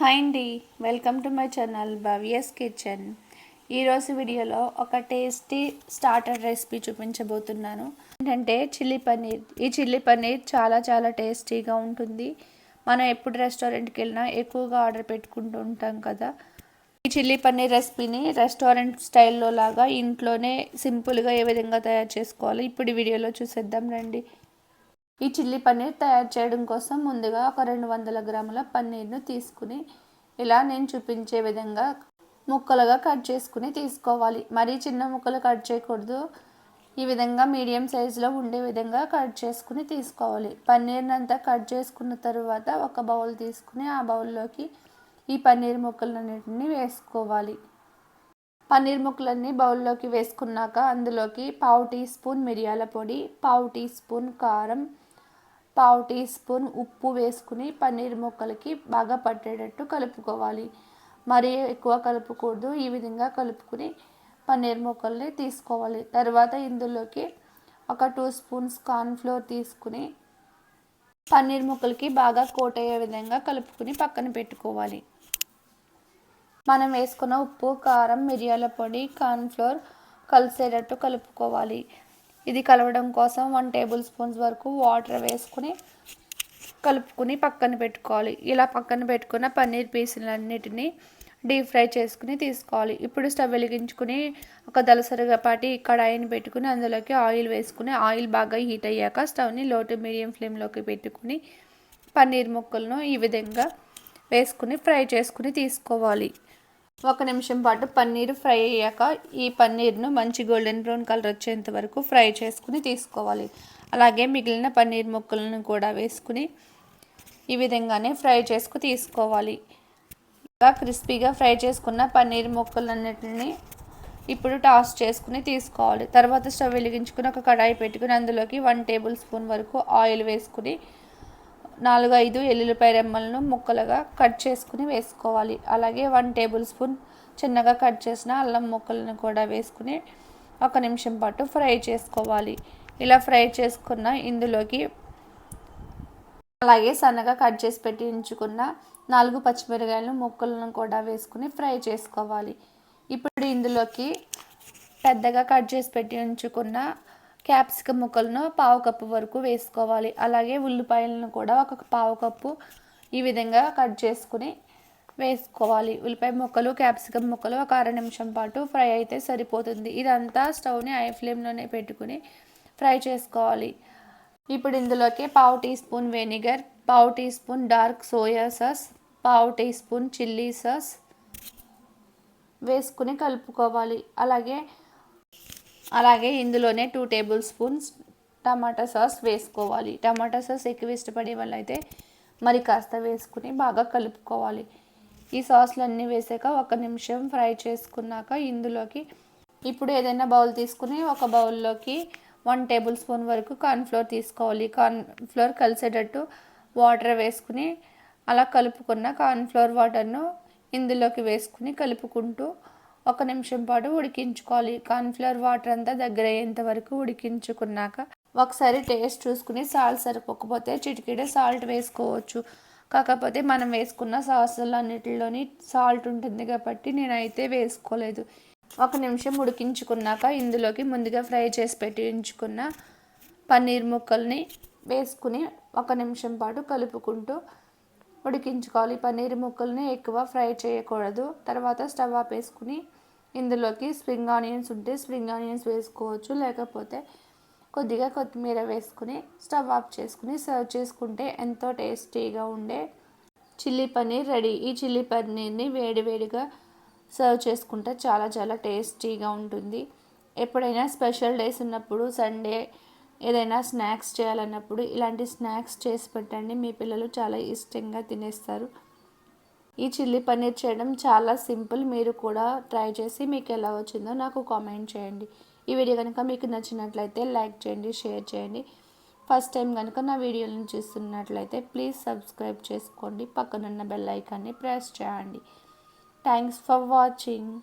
Hi అండి, welcome to my channel Bhavya's kitchen. ఈరోజు వీడియోలో ఒక టేస్టీ స్టార్టర్ రెసిపీ చూపించబోతున్నాను. ఏంటంటే చిల్లీ పన్నీర్. ఈ చిల్లీ పన్నీర్ చాలా చాలా టేస్టీగా ఉంటుంది. మనం ఎప్పుడు రెస్టారెంట్కి వెళ్ళినా ఎక్కువగా ఆర్డర్ పెట్టుకుంటూ ఉంటాం కదా. ఈ చిల్లీ పన్నీర్ రెసిపీని రెస్టారెంట్ స్టైల్లో లాగా ఇంట్లోనే సింపుల్గా ఏ విధంగా తయారు చేసుకోవాలి ఇప్పుడు ఈ వీడియోలో చూసేద్దాం రండి. ఈ చిల్లీ పన్నీర్ తయారు చేయడం కోసం ముందుగా ఒక 200 గ్రాముల పన్నీర్ను తీసుకుని ఇలా నేను చూపించే విధంగా ముక్కలుగా కట్ చేసుకుని తీసుకోవాలి. మరీ చిన్న ముక్కలు కట్ చేయకూడదు. ఈ విధంగా మీడియం సైజులో ఉండే విధంగా కట్ చేసుకుని తీసుకోవాలి. పన్నీర్ని అంతా కట్ చేసుకున్న తర్వాత ఒక బౌల్ తీసుకుని ఆ బౌల్లోకి ఈ పన్నీర్ ముక్కలన్నిటిని వేసుకోవాలి. పన్నీర్ ముక్కలన్నీ బౌల్లోకి వేసుకున్నాక అందులోకి 1/2 టీ స్పూన్ మిరియాల పొడి, 1/2 టీ స్పూన్ కారం, 1/2 టీ స్పూన్ ఉప్పు వేసుకుని పన్నీర్ ముక్కలకి బాగా పట్టేటట్టు కలుపుకోవాలి. మరీ ఎక్కువ కలుపుకూడదు. ఈ విధంగా కలుపుకుని పన్నీర్ ముక్కల్ని తీసుకోవాలి. తర్వాత ఇందులోకి ఒక 2 స్పూన్స్ కార్న్ఫ్లోర్ తీసుకుని పన్నీర్ ముక్కలకి బాగా కోట్ అయ్యే విధంగా కలుపుకుని పక్కన పెట్టుకోవాలి. మనం వేసుకున్న ఉప్పు, కారం, మిరియాల పొడి, కార్న్ఫ్లోర్ కలిసేటట్టు కలుపుకోవాలి. ఇది కలవడం కోసం 1 టేబుల్ స్పూన్స్ వరకు వాటర్ వేసుకుని కలుపుకుని పక్కన పెట్టుకోవాలి. ఇలా పక్కన పెట్టుకున్న పన్నీర్ పీసులన్నిటినీ డీప్ ఫ్రై చేసుకుని తీసుకోవాలి. ఇప్పుడు స్టవ్ వెలిగించుకుని ఒక దలసరిగాపాటి కడాయిని పెట్టుకుని అందులోకి ఆయిల్ వేసుకుని ఆయిల్ బాగా హీట్ అయ్యాక స్టవ్ని లో టు మీడియం ఫ్లేమ్లోకి పెట్టుకుని పన్నీర్ ముక్కలను ఈ విధంగా వేసుకుని ఫ్రై చేసుకుని తీసుకోవాలి. 1 నిమిషం పాటు పన్నీర్ ఫ్రై అయ్యాక ఈ పన్నీర్ను మంచి గోల్డెన్ బ్రౌన్ కలర్ వచ్చేంత వరకు ఫ్రై చేసుకుని తీసుకోవాలి. అలాగే మిగిలిన పన్నీర్ ముక్కలను కూడా వేసుకుని ఈ విధంగానే ఫ్రై చేసుకుని తీసుకోవాలి. ఇలా క్రిస్పీగా ఫ్రై చేసుకున్న పన్నీర్ ముక్కలన్నిటిని ఇప్పుడు టాస్ చేసుకుని తీసుకోవాలి. తర్వాత స్టవ్ వెలిగించుకుని ఒక కడాయి పెట్టుకుని అందులోకి 1 టేబుల్ స్పూన్ వరకు ఆయిల్ వేసుకుని 4-5 ఎల్లుల్లిపాయ రెమ్మలను ముక్కలుగా కట్ చేసుకుని వేసుకోవాలి. అలాగే 1 టేబుల్ స్పూన్ చిన్నగా కట్ చేసిన అల్లం ముక్కలను కూడా వేసుకుని 1 నిమిషం పాటు ఫ్రై చేసుకోవాలి. ఇలా ఫ్రై చేసుకున్న ఇందులోకి అలాగే సన్నగా కట్ చేసి పెట్టి ఉంచుకున్న 4 పచ్చిమిరపకాయల ముక్కలను కూడా వేసుకుని ఫ్రై చేసుకోవాలి. ఇప్పుడు ఇందులోకి పెద్దగా కట్ చేసి పెట్టి ఉంచుకున్న క్యాప్సికమ్ ముక్కలను 1/2 కప్పు వరకు వేసుకోవాలి. అలాగే ఉల్లిపాయలను కూడా ఒక 1/2 కప్పు ఈ విధంగా కట్ చేసుకుని వేసుకోవాలి. ఉల్లిపాయ ముక్కలు, క్యాప్సికమ్ ముక్కలు ఒక 1/2 నిమిషం పాటు ఫ్రై అయితే సరిపోతుంది. ఇదంతా స్టవ్ని హై ఫ్లేమ్లోనే పెట్టుకుని ఫ్రై చేసుకోవాలి. ఇప్పుడు ఇందులోకి 1/2 teaspoon vinegar, 1/2 teaspoon dark soya sauce, 1/2 teaspoon chilli sauce వేసుకుని కలుపుకోవాలి. అలాగే ఇందులోనే 2 టేబుల్ స్పూన్స్ టమాటా సాస్ వేసుకోవాలి. టమాటా సాస్ ఎక్కువ ఇష్టపడే వాళ్ళైతే మరి కాస్త వేసుకుని బాగా కలుపుకోవాలి. ఈ సాస్లన్నీ వేసాక 1 నిమిషం ఫ్రై చేసుకున్నాక ఇందులోకి ఇప్పుడు ఏదైనా బౌల్ తీసుకుని ఒక బౌల్లోకి 1 టేబుల్ స్పూన్ వరకు కార్న్ఫ్లోర్ తీసుకోవాలి. కార్న్ఫ్లోర్ కలిసేటట్టు వాటర్ వేసుకుని అలా కలుపుకున్న కార్న్ఫ్లోర్ వాటర్ను ఇందులోకి వేసుకుని కలుపుకుంటూ 1 నిమిషం పాటు ఉడికించుకోవాలి. కార్న్ఫ్లవర్ వాటర్ అంతా దగ్గర అయ్యేంత వరకు ఉడికించుకున్నాక ఒకసారి టేస్ట్ చూసుకుని సాల్ట్ సరిపోకపోతే చిటికెడు సాల్ట్ వేసుకోవచ్చు. కాకపోతే మనం వేసుకున్న సాసులన్నిటిలోని సాల్ట్ ఉంటుంది కాబట్టి నేనైతే వేసుకోలేదు. 1 నిమిషం ఉడికించుకున్నాక ఇందులోకి ముందుగా ఫ్రై చేసి పెట్టి ఉంచుకున్న పన్నీర్ ముక్కల్ని వేసుకుని 1 నిమిషం పాటు కలుపుకుంటూ ఉడికించుకోవాలి. పన్నీర్ ముక్కల్ని ఎక్కువ ఫ్రై చేయకూడదు. తర్వాత స్టవ్ ఆపేసుకుని ఇందులోకి స్ప్రింగ్ ఆనియన్స్ ఉంటే స్ప్రింగ్ ఆనియన్స్ వేసుకోవచ్చు. లేకపోతే కొద్దిగా కొత్తిమీర వేసుకుని స్టవ్ ఆఫ్ చేసుకుని సర్వ్ చేసుకుంటే ఎంతో టేస్టీగా ఉండే చిల్లీ పన్నీర్ రెడీ. ఈ చిల్లీ పన్నీర్ని వేడివేడిగా సర్వ్ చేసుకుంటే చాలా చాలా టేస్టీగా ఉంటుంది. ఎప్పుడైనా స్పెషల్ డేస్ ఉన్నప్పుడు, సండే ఏదైనా స్నాక్స్ చేయాలన్నప్పుడు ఇలాంటి స్నాక్స్ చేసి పెట్టండి. మీ పిల్లలు చాలా ఇష్టంగా తినేస్తారు. ఈ చిల్లీ పన్నీర్ చేయడం చాలా సింపుల్. మీరు కూడా ట్రై చేసి మీకు ఎలా వచ్చిందో నాకు కామెంట్ చేయండి. ఈ వీడియో కనుక మీకు నచ్చినట్లయితే లైక్ చేయండి, షేర్ చేయండి. ఫస్ట్ టైం కనుక నా వీడియోలను చూస్తున్నట్లయితే ప్లీజ్ సబ్స్క్రైబ్ చేసుకోండి. పక్కనున్న బెల్ ఐకాన్ని ప్రెస్ చేయండి. Thanks for watching.